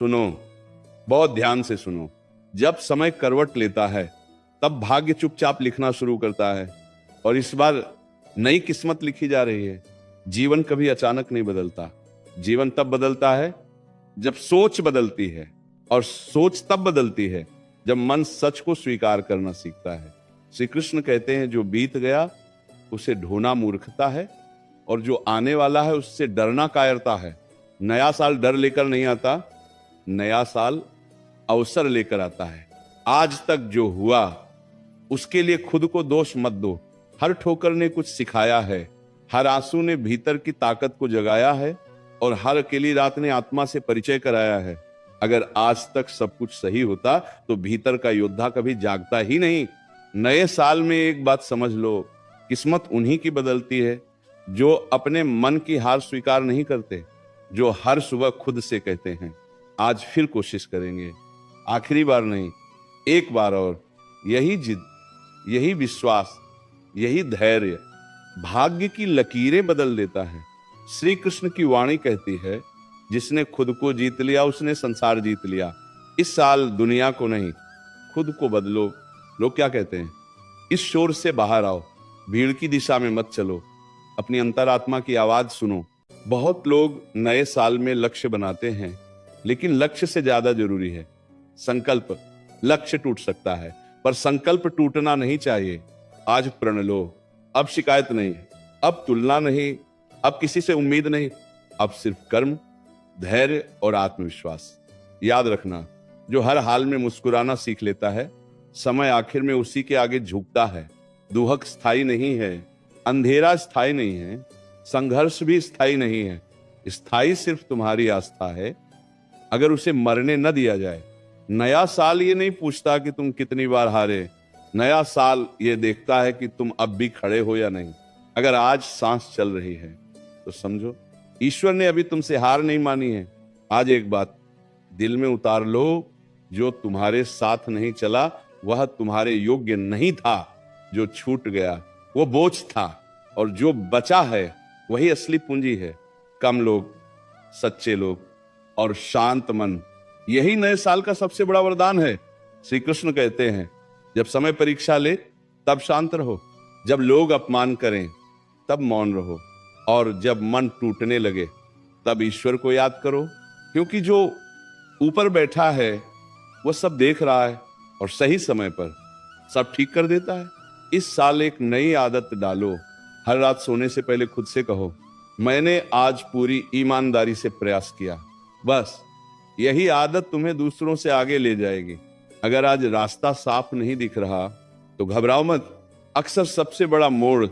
सुनो, बहुत ध्यान से सुनो। जब समय करवट लेता है तब भाग्य चुपचाप लिखना शुरू करता है, और इस बार नई किस्मत लिखी जा रही है। जीवन कभी अचानक नहीं बदलता। जीवन तब बदलता है जब सोच बदलती है, और सोच तब बदलती है जब मन सच को स्वीकार करना सीखता है। श्री कृष्ण कहते हैं, जो बीत गया उसे ढोना मूर्खता है, और जो आने वाला है उससे डरना कायरता है। नया साल डर लेकर नहीं आता, नया साल अवसर लेकर आता है। आज तक जो हुआ उसके लिए खुद को दोष मत दो। हर ठोकर ने कुछ सिखाया है, हर आंसू ने भीतर की ताकत को जगाया है, और हर अकेली रात ने आत्मा से परिचय कराया है। अगर आज तक सब कुछ सही होता तो भीतर का योद्धा कभी जागता ही नहीं। नए साल में एक बात समझ लो, किस्मत उन्हीं की बदलती है जो अपने मन की हार स्वीकार नहीं करते, जो हर सुबह खुद से कहते हैं आज फिर कोशिश करेंगे, आखिरी बार नहीं, एक बार और। यही जिद, यही विश्वास, यही धैर्य भाग्य की लकीरें बदल देता है। श्री कृष्ण की वाणी कहती है, जिसने खुद को जीत लिया उसने संसार जीत लिया। इस साल दुनिया को नहीं, खुद को बदलो। लोग क्या कहते हैं? इस शोर से बाहर आओ, भीड़ की दिशा में मत चलो, अपनी अंतरात्मा की आवाज सुनो। बहुत लोग नए साल में लक्ष्य बनाते हैं, लेकिन लक्ष्य से ज्यादा जरूरी है संकल्प। लक्ष्य टूट सकता है, पर संकल्प टूटना नहीं चाहिए। आज प्रण लो, अब शिकायत नहीं, अब तुलना नहीं, अब किसी से उम्मीद नहीं, अब सिर्फ कर्म, धैर्य और आत्मविश्वास। याद रखना, जो हर हाल में मुस्कुराना सीख लेता है, समय आखिर में उसी के आगे झुकता है। दुहक स्थायी नहीं है, अंधेरा स्थायी नहीं है, संघर्ष भी स्थायी नहीं है। स्थायी सिर्फ तुम्हारी आस्था है, अगर उसे मरने न दिया जाए। नया साल ये नहीं पूछता कि तुम कितनी बार हारे, नया साल ये देखता है कि तुम अब भी खड़े हो या नहीं। अगर आज सांस चल रही है तो समझो ईश्वर ने अभी तुमसे हार नहीं मानी है। आज एक बात दिल में उतार लो, जो तुम्हारे साथ नहीं चला वह तुम्हारे योग्य नहीं था। जो छूट गया वो बोझ था, और जो बचा है वही असली पूंजी है। कम लोग, सच्चे लोग और शांत मन, यही नए साल का सबसे बड़ा वरदान है। श्री कृष्ण कहते हैं, जब समय परीक्षा ले तब शांत रहो, जब लोग अपमान करें तब मौन रहो, और जब मन टूटने लगे तब ईश्वर को याद करो, क्योंकि जो ऊपर बैठा है वह सब देख रहा है और सही समय पर सब ठीक कर देता है। इस साल एक नई आदत डालो। हर रात सोने से पहले खुद से कहो, मैंने आज पूरी ईमानदारी से प्रयास किया। बस यही आदत तुम्हें दूसरों से आगे ले जाएगी। अगर आज रास्ता साफ नहीं दिख रहा तो घबराओ मत। अक्सर सबसे बड़ा मोड़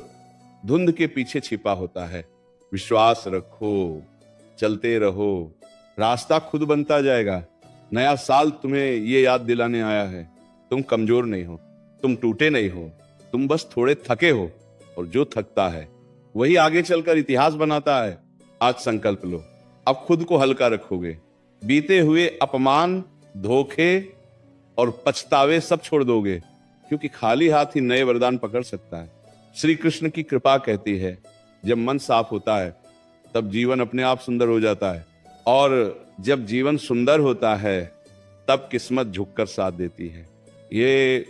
धुंध के पीछे छिपा होता है। विश्वास रखो, चलते रहो, रास्ता खुद बनता जाएगा। नया साल तुम्हें ये याद दिलाने आया है, तुम कमजोर नहीं हो, तुम टूटे नहीं हो, तुम बस थोड़े थके हो, और जो थकता है वही आगे चलकर इतिहास बनाता है। आज संकल्प लो, अब खुद को हल्का रखोगे। बीते हुए अपमान, धोखे और पछतावे सब छोड़ दोगे, क्योंकि खाली हाथ ही नए वरदान पकड़ सकता है। श्री कृष्ण की कृपा कहती है, जब मन साफ होता है तब जीवन अपने आप सुंदर हो जाता है, और जब जीवन सुंदर होता है तब किस्मत झुककर साथ देती है। ये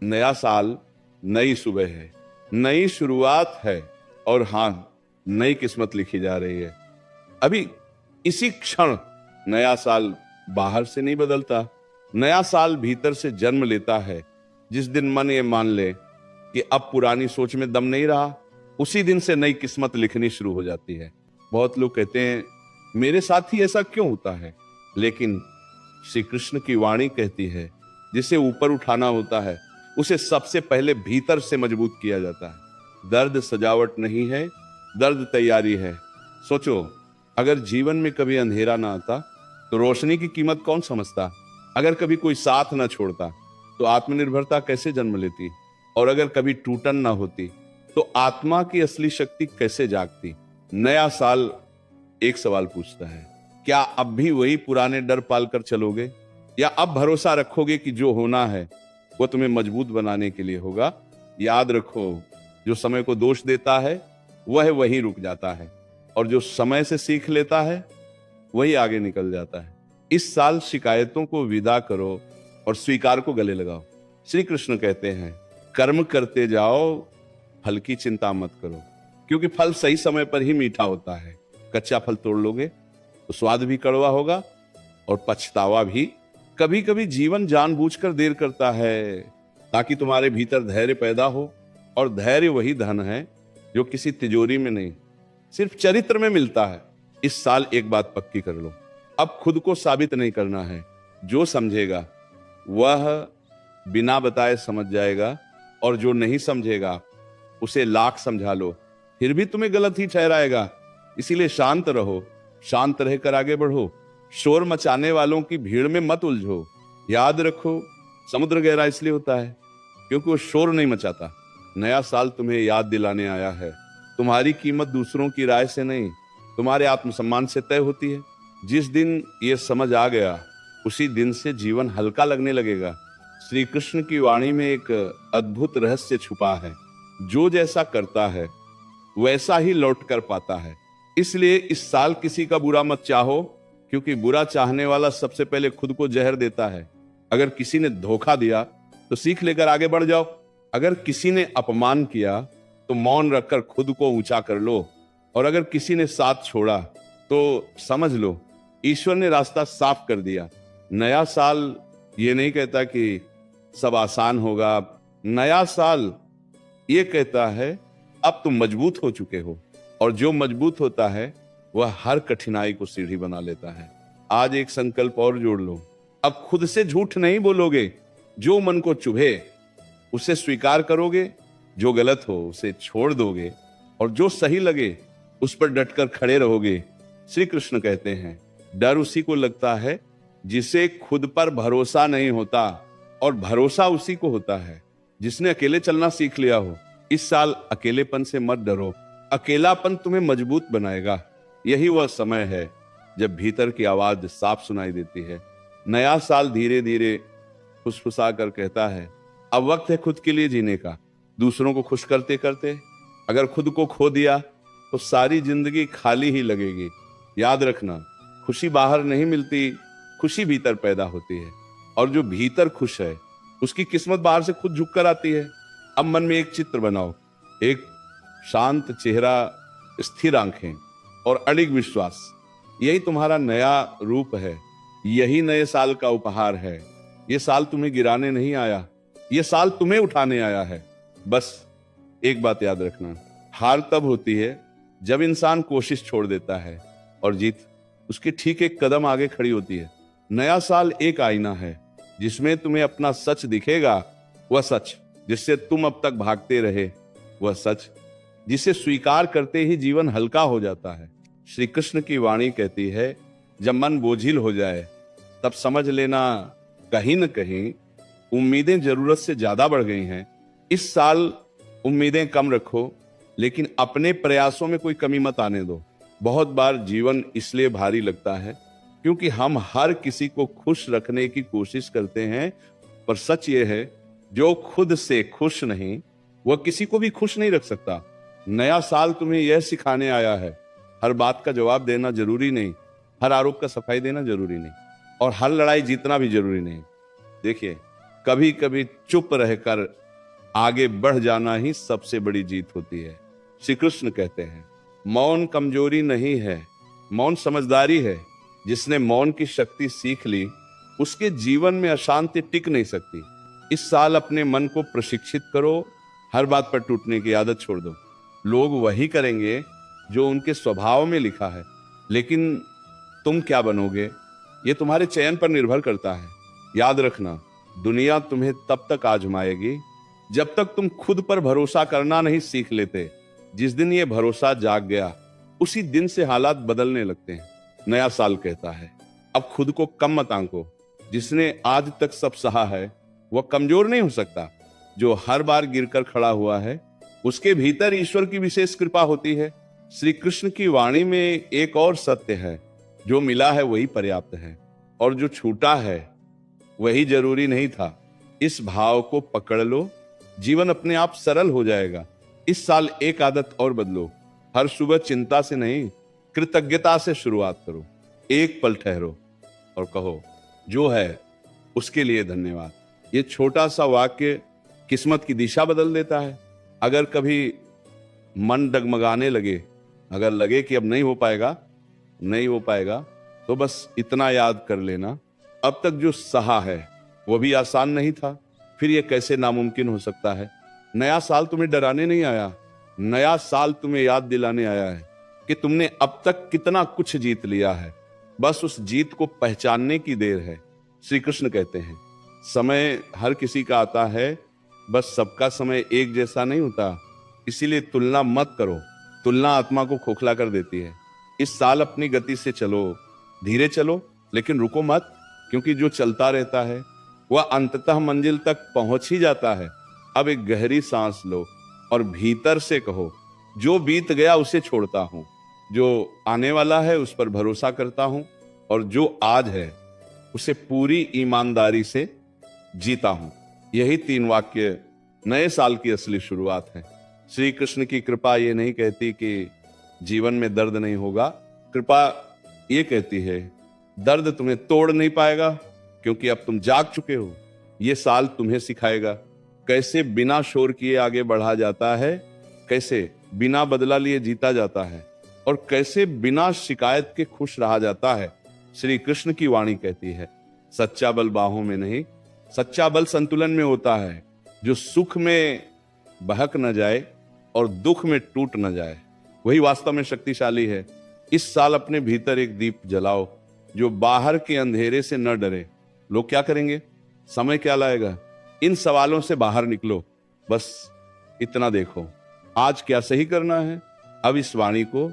नया साल नई सुबह है, नई शुरुआत है, और हाँ, नई किस्मत लिखी जा रही है। अभी इसी क्षण नया साल बाहर से नहीं बदलता, नया साल भीतर से जन्म लेता है। जिस दिन मन ये मान ले कि अब पुरानी सोच में दम नहीं रहा, उसी दिन से नई किस्मत लिखनी शुरू हो जाती है। बहुत लोग कहते हैं, मेरे साथ ही ऐसा क्यों होता है? लेकिन श्री कृष्ण की वाणी कहती है, जिसे ऊपर उठाना होता है उसे सबसे पहले भीतर से मजबूत किया जाता है। दर्द सजावट नहीं है, दर्द तैयारी है। सोचो, अगर जीवन में कभी अंधेरा ना आता तो रोशनी की कीमत कौन समझता? अगर कभी कोई साथ ना छोड़ता तो आत्मनिर्भरता कैसे जन्म लेती? और अगर कभी टूटन ना होती तो आत्मा की असली शक्ति कैसे जागती? नया साल एक सवाल पूछता है, क्या अब भी वही पुराने डर पालकर चलोगे, या अब भरोसा रखोगे कि जो होना है वो तुम्हें मजबूत बनाने के लिए होगा? याद रखो, जो समय को दोष देता है वह वहीं रुक जाता है, और जो समय से सीख लेता है वही आगे निकल जाता है। इस साल शिकायतों को विदा करो और स्वीकार को गले लगाओ। श्री कृष्ण कहते हैं कर्म करते जाओ, फल की चिंता मत करो, क्योंकि फल सही समय पर ही मीठा होता है। कच्चा फल तोड़ लोगे तो स्वाद भी कड़वा होगा और पछतावा भी। कभी कभी जीवन जानबूझकर देर करता है ताकि तुम्हारे भीतर धैर्य पैदा हो, और धैर्य वही धन है जो किसी तिजोरी में नहीं, सिर्फ चरित्र में मिलता है। इस साल एक बात पक्की कर लो, अब खुद को साबित नहीं करना है। जो समझेगा वह बिना बताए समझ जाएगा, और जो नहीं समझेगा उसे लाख समझा लो फिर भी तुम्हें गलत ही ठहराएगा। इसीलिए शांत रहो, शांत रहकर आगे बढ़ो। शोर मचाने वालों की भीड़ में मत उलझो। याद रखो, समुद्र गहरा इसलिए होता है क्योंकि वो शोर नहीं मचाता। नया साल तुम्हें याद दिलाने आया है, तुम्हारी कीमत दूसरों की राय से नहीं, तुम्हारे आत्मसम्मान से तय होती है। जिस दिन ये समझ आ गया उसी दिन से जीवन हल्का लगने लगेगा। श्री कृष्ण की वाणी में एक अद्भुत रहस्य छुपा है। जो जैसा करता है वैसा ही लौट कर पाता है। इसलिए इस साल किसी का बुरा मत चाहो, क्योंकि बुरा चाहने वाला सबसे पहले खुद को जहर देता है। अगर किसी ने धोखा दिया तो सीख लेकर आगे बढ़ जाओ। अगर किसी ने अपमान किया तो मौन रखकर खुद को ऊंचा कर लो, और अगर किसी ने साथ छोड़ा तो समझ लो ईश्वर ने रास्ता साफ कर दिया। नया साल ये नहीं कहता कि सब आसान होगा। नया साल ये कहता है अब तुम मजबूत हो चुके हो, और जो मजबूत होता है वह हर कठिनाई को सीढ़ी बना लेता है। आज एक संकल्प और जोड़ लो, अब खुद से झूठ नहीं बोलोगे। जो मन को चुभे उसे स्वीकार करोगे, जो गलत हो उसे छोड़ दोगे, और जो सही लगे उस पर डटकर खड़े रहोगे। श्री कृष्ण कहते हैं डर उसी को लगता है जिसे खुद पर भरोसा नहीं होता, और भरोसा उसी को होता है जिसने अकेले चलना सीख लिया हो। इस साल अकेलेपन से मत डरो, अकेलापन तुम्हें मजबूत बनाएगा। यही वह समय है जब भीतर की आवाज साफ सुनाई देती है। नया साल धीरे धीरे फुसफुसा कर कहता है अब वक्त है खुद के लिए जीने का, दूसरों को खुश करते करते। अगर खुद को खो दिया तो सारी जिंदगी खाली ही लगेगी। याद रखना, खुशी बाहर नहीं मिलती, खुशी भीतर पैदा होती है, और जो भीतर खुश है उसकी किस्मत बाहर से खुद झुक कर आती है। अब मन में एक चित्र बनाओ, एक शांत चेहरा, स्थिर आंखें और अडिग विश्वास। यही तुम्हारा नया रूप है, यही नए साल का उपहार है। ये साल तुम्हें गिराने नहीं आया, ये साल तुम्हें उठाने आया है। बस एक बात याद रखना, हार तब होती है जब इंसान कोशिश छोड़ देता है, और जीत उसके ठीक एक कदम आगे खड़ी होती है। नया साल एक आईना है जिसमें तुम्हें अपना सच दिखेगा, वह सच जिससे तुम अब तक भागते रहे, वह सच जिसे स्वीकार करते ही जीवन हल्का हो जाता है। श्री कृष्ण की वाणी कहती है जब मन बोझिल हो जाए तब समझ लेना कहीं न कहीं उम्मीदें जरूरत से ज्यादा बढ़ गई हैं। इस साल उम्मीदें कम रखो, लेकिन अपने प्रयासों में कोई कमी मत आने दो। बहुत बार जीवन इसलिए भारी लगता है क्योंकि हम हर किसी को खुश रखने की कोशिश करते हैं, पर सच ये है जो खुद से खुश नहीं वह किसी को भी खुश नहीं रख सकता। नया साल तुम्हें यह सिखाने आया है हर बात का जवाब देना जरूरी नहीं, हर आरोप का सफाई देना जरूरी नहीं, और हर लड़ाई जीतना भी जरूरी नहीं। देखिए, कभी कभी चुप रहकर आगे बढ़ जाना ही सबसे बड़ी जीत होती है। श्री कृष्ण कहते हैं मौन कमजोरी नहीं है, मौन समझदारी है। जिसने मौन की शक्ति सीख ली उसके जीवन में अशांति टिक नहीं सकती। इस साल अपने मन को प्रशिक्षित करो, हर बात पर टूटने की आदत छोड़ दो। लोग वही करेंगे जो उनके स्वभाव में लिखा है, लेकिन तुम क्या बनोगे ये तुम्हारे चयन पर निर्भर करता है। याद रखना, दुनिया तुम्हें तब तक आजमाएगी जब तक तुम खुद पर भरोसा करना नहीं सीख लेते। जिस दिन ये भरोसा जाग गया उसी दिन से हालात बदलने लगते हैं। नया साल कहता है अब खुद को कम मत आंको। जिसने आज तक सब सहा है वह कमजोर नहीं हो सकता। जो हर बार गिरकर खड़ा हुआ है उसके भीतर ईश्वर की विशेष कृपा होती है। श्री कृष्ण की वाणी में एक और सत्य है, जो मिला है वही पर्याप्त है, और जो छूटा है वही जरूरी नहीं था। इस भाव को पकड़ लो, जीवन अपने आप सरल हो जाएगा। इस साल एक आदत और बदलो, हर सुबह चिंता से नहीं कृतज्ञता से शुरुआत करो। एक पल ठहरो, और कहो जो है उसके लिए धन्यवाद। ये छोटा सा वाक्य किस्मत की दिशा बदल देता है। अगर कभी मन डगमगाने लगे, अगर लगे कि अब नहीं हो पाएगा, नहीं हो पाएगा, तो बस इतना याद कर लेना, अब तक जो सहा है वो भी आसान नहीं था, फिर ये कैसे नामुमकिन हो सकता है। नया साल तुम्हें डराने नहीं आया, नया साल तुम्हें याद दिलाने आया है कि तुमने अब तक कितना कुछ जीत लिया है। बस उस जीत को पहचानने की देर है। श्री कृष्ण कहते हैं समय हर किसी का आता है, बस सबका समय एक जैसा नहीं होता, इसीलिए तुलना मत करो। तुलना आत्मा को खोखला कर देती है। इस साल अपनी गति से चलो, धीरे चलो, लेकिन रुको मत, क्योंकि जो चलता रहता है वह अंततः मंजिल तक पहुंच ही जाता है। अब एक गहरी सांस लो और भीतर से कहो जो बीत गया उसे छोड़ता हूं, जो आने वाला है उस पर भरोसा करता हूं, और जो आज है उसे पूरी ईमानदारी से जीता हूं। यही 3 वाक्य नए साल की असली शुरुआत है। श्री कृष्ण की कृपा ये नहीं कहती कि जीवन में दर्द नहीं होगा, कृपा ये कहती है दर्द तुम्हें तोड़ नहीं पाएगा, क्योंकि अब तुम जाग चुके हो। ये साल तुम्हें सिखाएगा कैसे बिना शोर किए आगे बढ़ा जाता है, कैसे बिना बदला लिए जीता जाता है, और कैसे बिना शिकायत के खुश रहा जाता है। श्री कृष्ण की वाणी कहती है सच्चा बल बाहों में नहीं, सच्चा बल संतुलन में होता है, जो सुख में बहक न जाए और दुख में टूट न जाए, वही वास्तव में शक्तिशाली है। इस साल अपने भीतर एक दीप जलाओ जो बाहर के अंधेरे से न डरे। लोग क्या करेंगे, समय क्या लाएगा, इन सवालों से बाहर निकलो। बस इतना देखो आज क्या सही करना है। अब इस वाणी को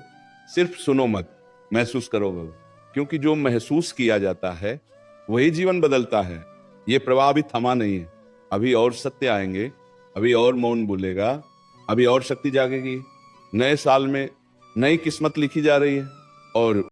सिर्फ सुनो मत, महसूस करोगे, क्योंकि जो महसूस किया जाता है वही जीवन बदलता है। ये प्रवाह अभी थमा नहीं है, अभी और सत्य आएंगे, अभी और मौन बोलेगा, अभी और शक्ति जागेगी। नए साल में नई किस्मत लिखी जा रही है, और